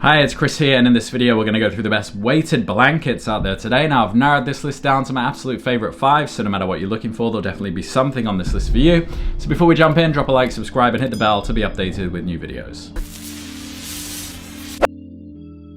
Hi, it's Chris here, and in this video we're going to go through the best weighted blankets out there today. Now, I've narrowed this list down to my absolute favorite 5, so no matter what you're looking for, there'll definitely be something on this list for you. So before we jump in, drop a like, subscribe, and hit the bell to be updated with new videos.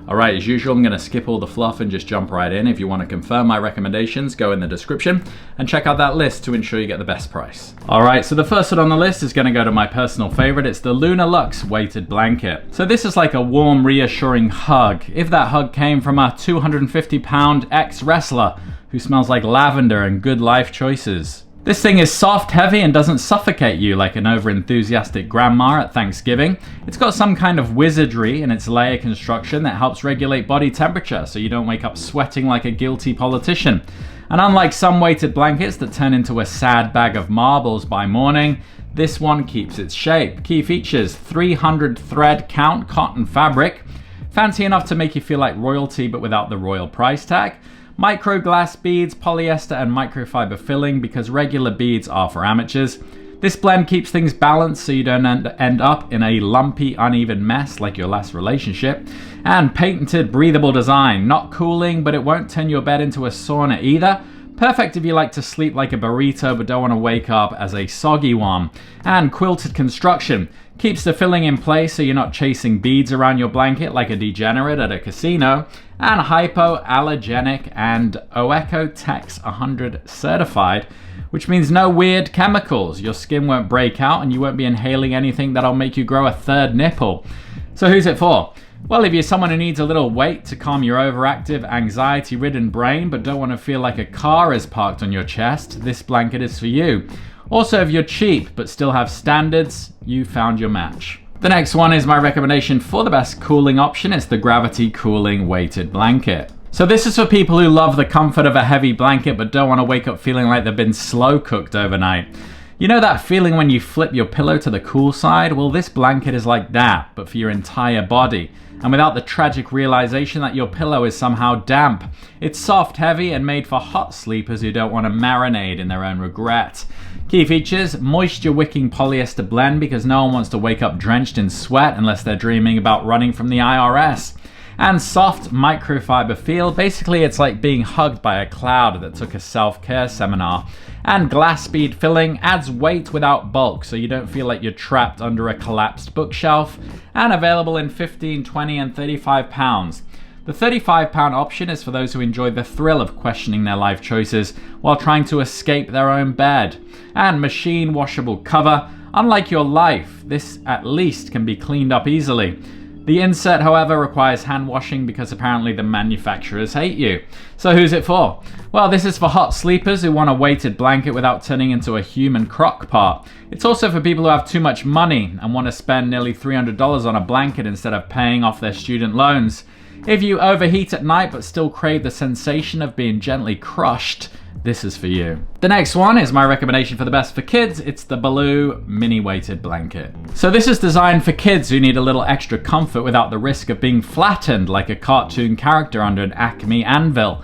Alright, as usual, I'm going to skip all the fluff and just jump right in. If you want to confirm my recommendations, go in the description and check out that list to ensure you get the best price. Alright, so the first one on the list is going to go to my personal favorite. It's the Luna Luxe weighted blanket. So this is like a warm, reassuring hug. If that hug came from a 250-pound ex-wrestler who smells like lavender and good life choices. This thing is soft, heavy, and doesn't suffocate you like an over-enthusiastic grandma at Thanksgiving. It's got some kind of wizardry in its layer construction that helps regulate body temperature so you don't wake up sweating like a guilty politician. And unlike some weighted blankets that turn into a sad bag of marbles by morning, this one keeps its shape. Key features: 300 thread count cotton fabric, fancy enough to make you feel like royalty but without the royal price tag. Micro glass beads, polyester, and microfiber filling because regular beads are for amateurs. This blend keeps things balanced so you don't end up in a lumpy, uneven mess like your last relationship. And patented breathable design. Not cooling, but it won't turn your bed into a sauna either. Perfect if you like to sleep like a burrito but don't want to wake up as a soggy one. And quilted construction. Keeps the filling in place so you're not chasing beads around your blanket like a degenerate at a casino. And hypoallergenic and OECO-TEX 100 certified, which means no weird chemicals. Your skin won't break out and you won't be inhaling anything that'll make you grow a third nipple. So who's it for? Well, if you're someone who needs a little weight to calm your overactive, anxiety-ridden brain but don't want to feel like a car is parked on your chest, this blanket is for you. Also, if you're cheap but still have standards, you found your match. The next one is my recommendation for the best cooling option. It's the Gravity Cooling Weighted Blanket. So this is for people who love the comfort of a heavy blanket but don't want to wake up feeling like they've been slow cooked overnight. You know that feeling when you flip your pillow to the cool side? Well, this blanket is like that, but for your entire body. And without the tragic realization that your pillow is somehow damp. It's soft, heavy, and made for hot sleepers who don't want to marinate in their own regret. Key features: moisture-wicking polyester blend because no one wants to wake up drenched in sweat unless they're dreaming about running from the IRS. And soft microfiber feel. Basically, it's like being hugged by a cloud that took a self-care seminar. And glass bead filling adds weight without bulk, so you don't feel like you're trapped under a collapsed bookshelf. And available in 15, 20, and 35 pounds. The 35-pound option is for those who enjoy the thrill of questioning their life choices while trying to escape their own bed. And machine washable cover. Unlike your life, this at least can be cleaned up easily. The insert, however, requires hand washing because apparently the manufacturers hate you. So who's it for? Well, this is for hot sleepers who want a weighted blanket without turning into a human crock pot. It's also for people who have too much money and want to spend nearly $300 on a blanket instead of paying off their student loans. If you overheat at night but still crave the sensation of being gently crushed, this is for you. The next one is my recommendation for the best for kids. It's the Baloo mini weighted blanket. So this is designed for kids who need a little extra comfort without the risk of being flattened like a cartoon character under an Acme anvil.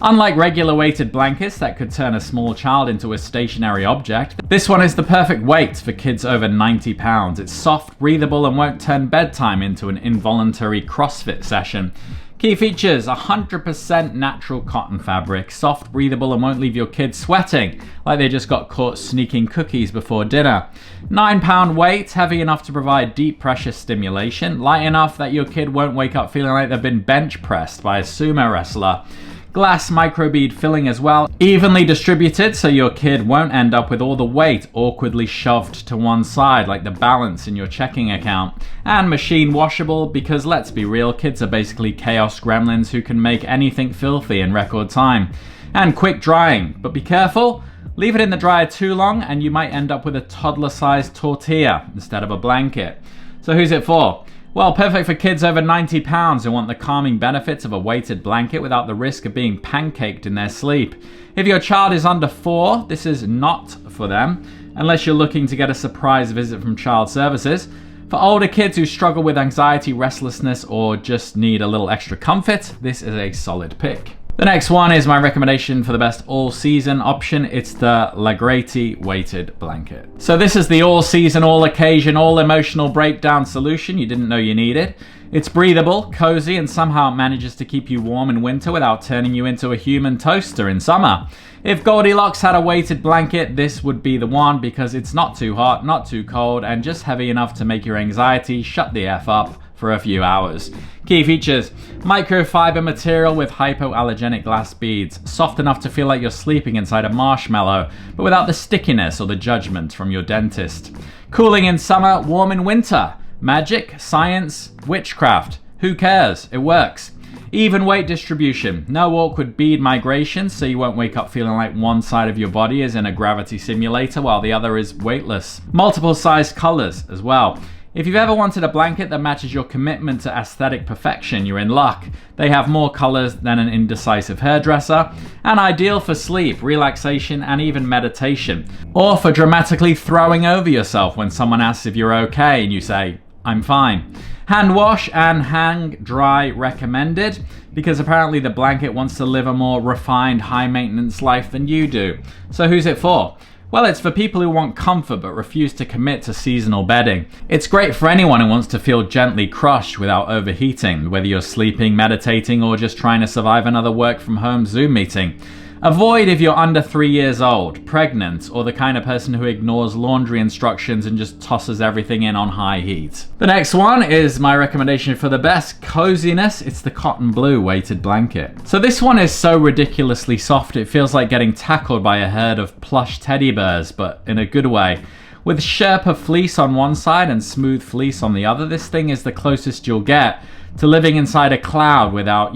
Unlike regular weighted blankets that could turn a small child into a stationary object, this one is the perfect weight for kids over 90 pounds. It's soft, breathable, and won't turn bedtime into an involuntary CrossFit session. Key features: 100% natural cotton fabric, soft, breathable, and won't leave your kids sweating like they just got caught sneaking cookies before dinner. 9-pound weight, heavy enough to provide deep pressure stimulation, light enough that your kid won't wake up feeling like they've been bench pressed by a sumo wrestler. Glass microbead filling as well, evenly distributed so your kid won't end up with all the weight awkwardly shoved to one side like the balance in your checking account. And machine washable because, let's be real, kids are basically chaos gremlins who can make anything filthy in record time. And quick drying, but be careful, leave it in the dryer too long and you might end up with a toddler-sized tortilla instead of a blanket. So who's it for? Well, perfect for kids over 90 pounds who want the calming benefits of a weighted blanket without the risk of being pancaked in their sleep. If your child is under 4, this is not for them, unless you're looking to get a surprise visit from Child Services. For older kids who struggle with anxiety, restlessness, or just need a little extra comfort, this is a solid pick. The next one is my recommendation for the best all-season option. It's the Lagreti weighted blanket. So this is the all-season, all-occasion, all-emotional breakdown solution you didn't know you needed. It's breathable, cozy, and somehow it manages to keep you warm in winter without turning you into a human toaster in summer. If Goldilocks had a weighted blanket, this would be the one because it's not too hot, not too cold, and just heavy enough to make your anxiety shut the F up for a few hours. Key features: microfiber material with hypoallergenic glass beads, soft enough to feel like you're sleeping inside a marshmallow, but without the stickiness or the judgment from your dentist. Cooling in summer, warm in winter. Magic, science, witchcraft. Who cares? It works. Even weight distribution. No awkward bead migration, so you won't wake up feeling like one side of your body is in a gravity simulator while the other is weightless. Multiple size colors as well. If you've ever wanted a blanket that matches your commitment to aesthetic perfection, you're in luck. They have more colors than an indecisive hairdresser, and ideal for sleep, relaxation, and even meditation. Or for dramatically throwing over yourself when someone asks if you're okay and you say, "I'm fine." Hand wash and hang dry recommended, because apparently the blanket wants to live a more refined, high maintenance life than you do. So who's it for? Well, it's for people who want comfort but refuse to commit to seasonal bedding. It's great for anyone who wants to feel gently crushed without overheating, whether you're sleeping, meditating, or just trying to survive another work from home Zoom meeting. Avoid if you're under 3 years old, pregnant, or the kind of person who ignores laundry instructions and just tosses everything in on high heat. The next one is my recommendation for the best coziness. It's the Cotton Blue weighted blanket. So this one is so ridiculously soft it feels like getting tackled by a herd of plush teddy bears, but in a good way. With Sherpa fleece on one side and smooth fleece on the other, this thing is the closest you'll get to living inside a cloud without,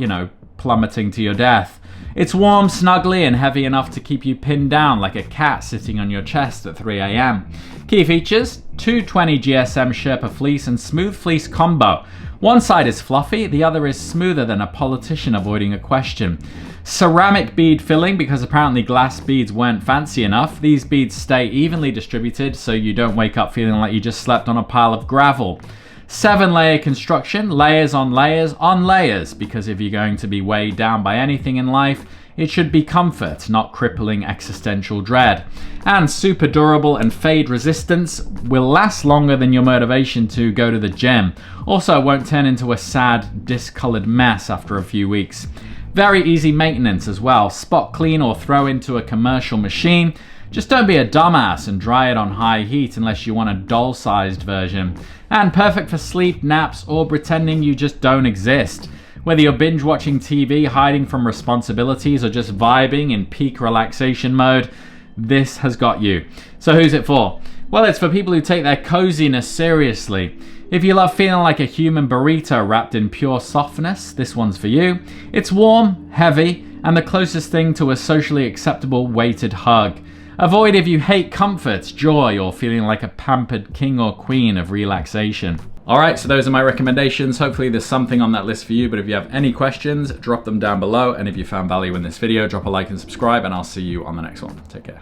plummeting to your death. It's warm, snuggly, and heavy enough to keep you pinned down like a cat sitting on your chest at 3 a.m. Key features: 220 GSM Sherpa fleece and smooth fleece combo. One side is fluffy, the other is smoother than a politician avoiding a question. Ceramic bead filling, because apparently glass beads weren't fancy enough. These beads stay evenly distributed so you don't wake up feeling like you just slept on a pile of gravel. 7-layer construction, layers on layers, because if you're going to be weighed down by anything in life, it should be comfort, not crippling existential dread. And super durable and fade resistance, will last longer than your motivation to go to the gym. Also won't turn into a sad, discolored mess after a few weeks. Very easy maintenance as well, spot clean or throw into a commercial machine. Just don't be a dumbass and dry it on high heat unless you want a doll-sized version. And perfect for sleep, naps, or pretending you just don't exist. Whether you're binge watching TV, hiding from responsibilities, or just vibing in peak relaxation mode, this has got you. So who's it for? Well, it's for people who take their coziness seriously. If you love feeling like a human burrito wrapped in pure softness, this one's for you. It's warm, heavy, and the closest thing to a socially acceptable weighted hug. Avoid if you hate comfort, joy, or feeling like a pampered king or queen of relaxation. Alright, so those are my recommendations. Hopefully there's something on that list for you, but if you have any questions, drop them down below. And if you found value in this video, drop a like and subscribe, and I'll see you on the next one. Take care.